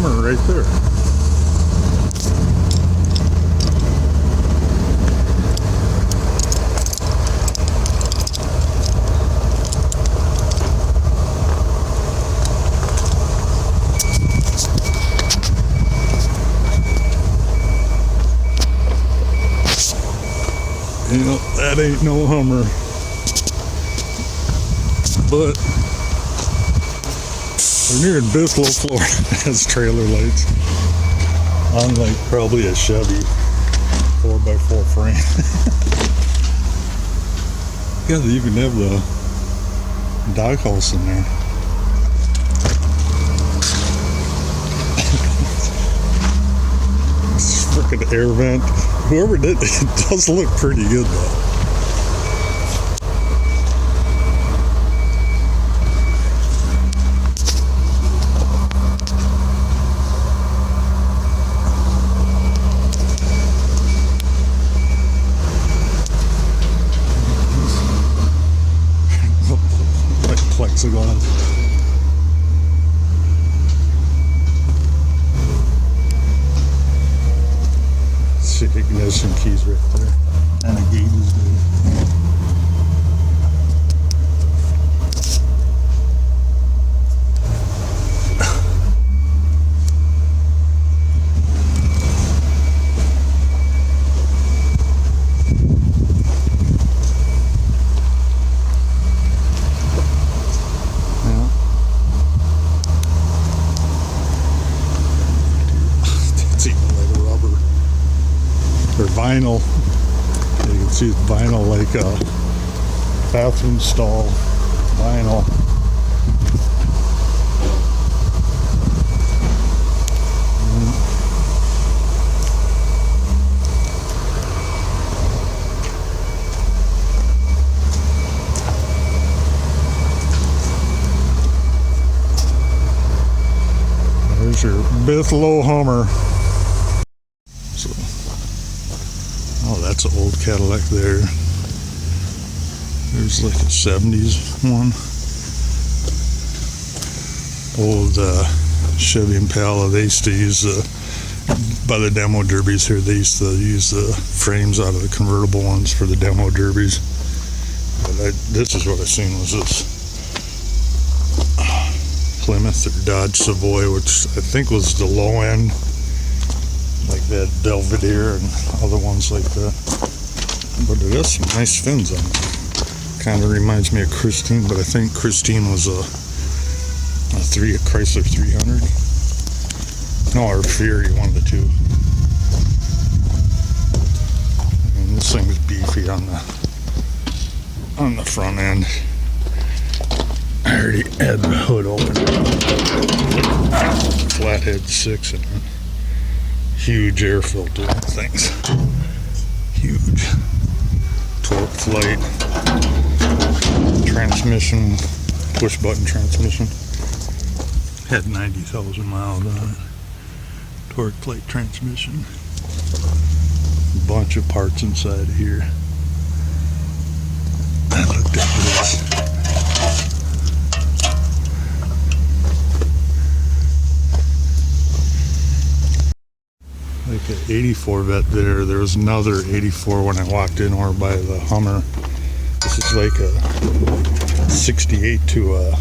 Hummer right there. You know, that ain't no Hummer. But we're near in Buffalo, Florida. It has trailer lights. Unlike probably a Chevy 4x4 frame. Yeah, they even have the doghouse in there. This freaking air vent. Whoever did it does look pretty good though. Like plexiglass. Ignition keys right there, and a gate is there. Yeah. It's even like rubber. Or vinyl. You can see it's vinyl, like a bathroom stall vinyl. There's your Buffalo Hummer. So, oh, that's an old Cadillac there. There's like a 70s one. Old Chevy Impala. They used to use by the demo derbies here, they used to use the frames out of the convertible ones for the demo derbies. But this is what I seen was this Plymouth or Dodge Savoy, which I think was the low end. Like that Belvedere and other ones like that. But it has some nice fins on it. Kind of reminds me of Christine, but I think Christine was a Chrysler 300. No, or Fury, one of the two. And this thing is beefy on the front end. I already had the hood open. Flathead 6 in it. Huge air filter things. Huge. Torque flight. Transmission. Push button transmission. Had 90,000 miles on it. Torque plate transmission. Bunch of parts inside of here. I looked at this. Like an 84 vet there. There was another 84 when I walked in or by the Hummer. This is like a 68 to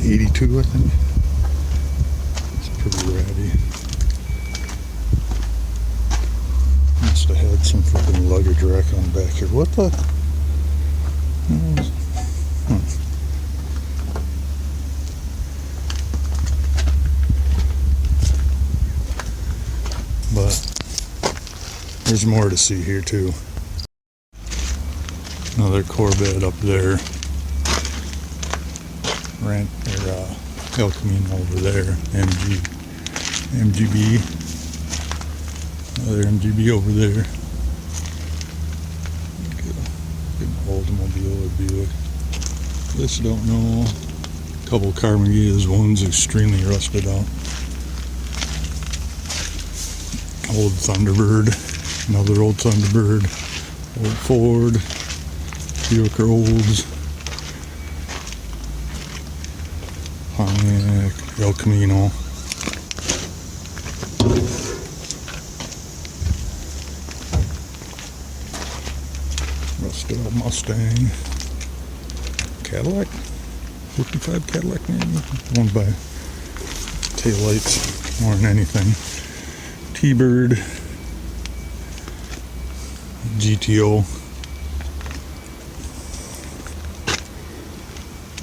82, I think. It's pretty ratty. Must have had some freaking luggage rack on back here. What the? But there's more to see here too. Another Corvette up there. El Camino over there. MGB. Another MGB over there. Good Oldsmobile or Buick. This I don't know. A couple Carmagillas. One's extremely rusted out. Old Thunderbird. Another old Thunderbird. Old Ford. Buick or Olds. Pontiac, El Camino. Rusted out Mustang. Cadillac? 55 Cadillac maybe? Owned by taillights more than anything. T-Bird. GTO.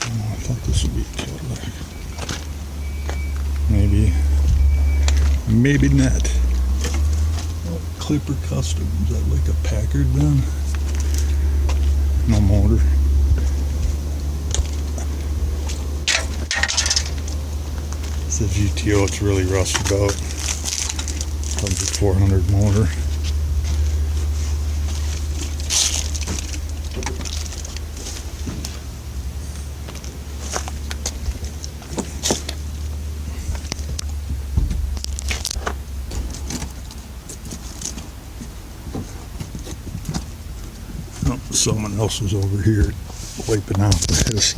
Oh, I thought this would be a Cadillac. Maybe not. Oh, Clipper Custom. Is that like a Packard then? No motor. It's a GTO, it's really rusted out. 400 motor. Oh, someone else was over here wiping out this.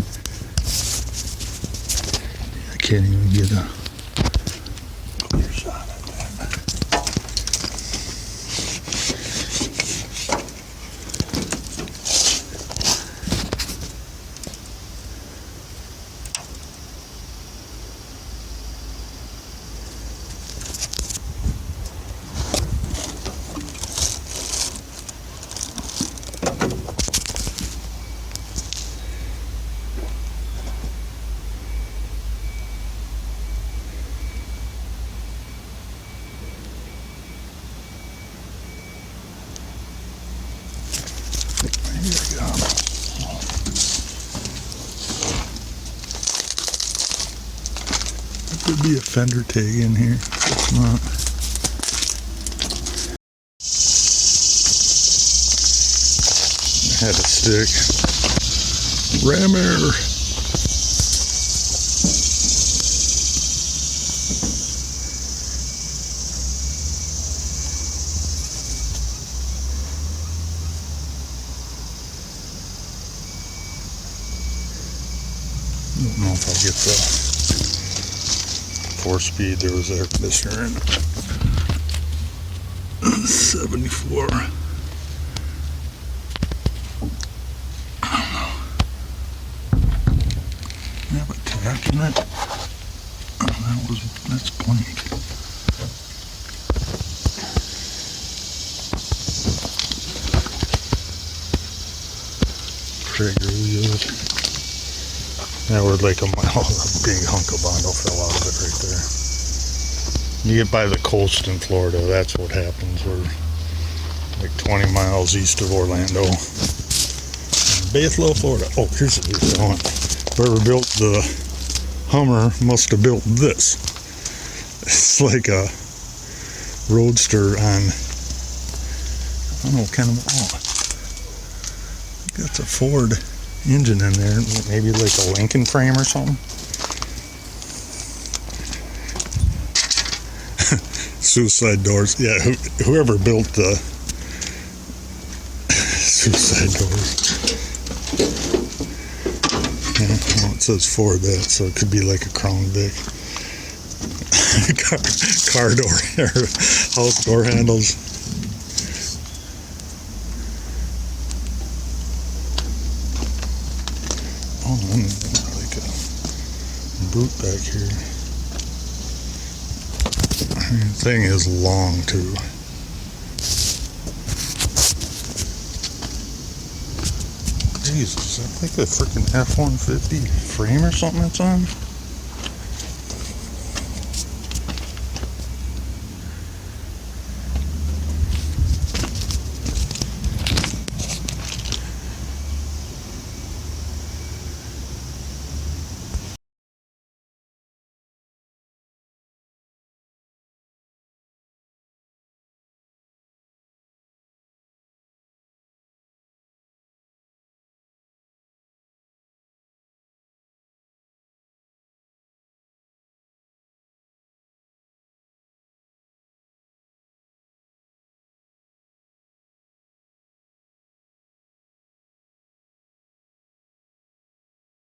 I can't even get a clear shot at that. There could be a fender tag in here. It's not. Had a stick. Rammer. I don't know if I'll get the 4-speed. There was air conditioner in it. 74. I don't know. Have a tack in it. Oh, that's blank. Trigger wheels. That was like a big hunk of Bondo fell out of it right there. You get by the coast in Florida, that's what happens. We're like 20 miles east of Orlando. Bethel, Florida. Oh, here's the reason I want. Whoever built the Hummer must have built this. It's like a roadster on, I don't know what kind of, oh, that's a Ford engine in there, maybe like a Lincoln frame or something. Suicide doors. Yeah, whoever built the suicide doors. Yeah, well, it says Ford that, so it could be like a Crown Vic. car door or house door handles. Oh, and like a boot back here. The thing is long too. Jesus, is that like a freaking F-150 frame or something that's on?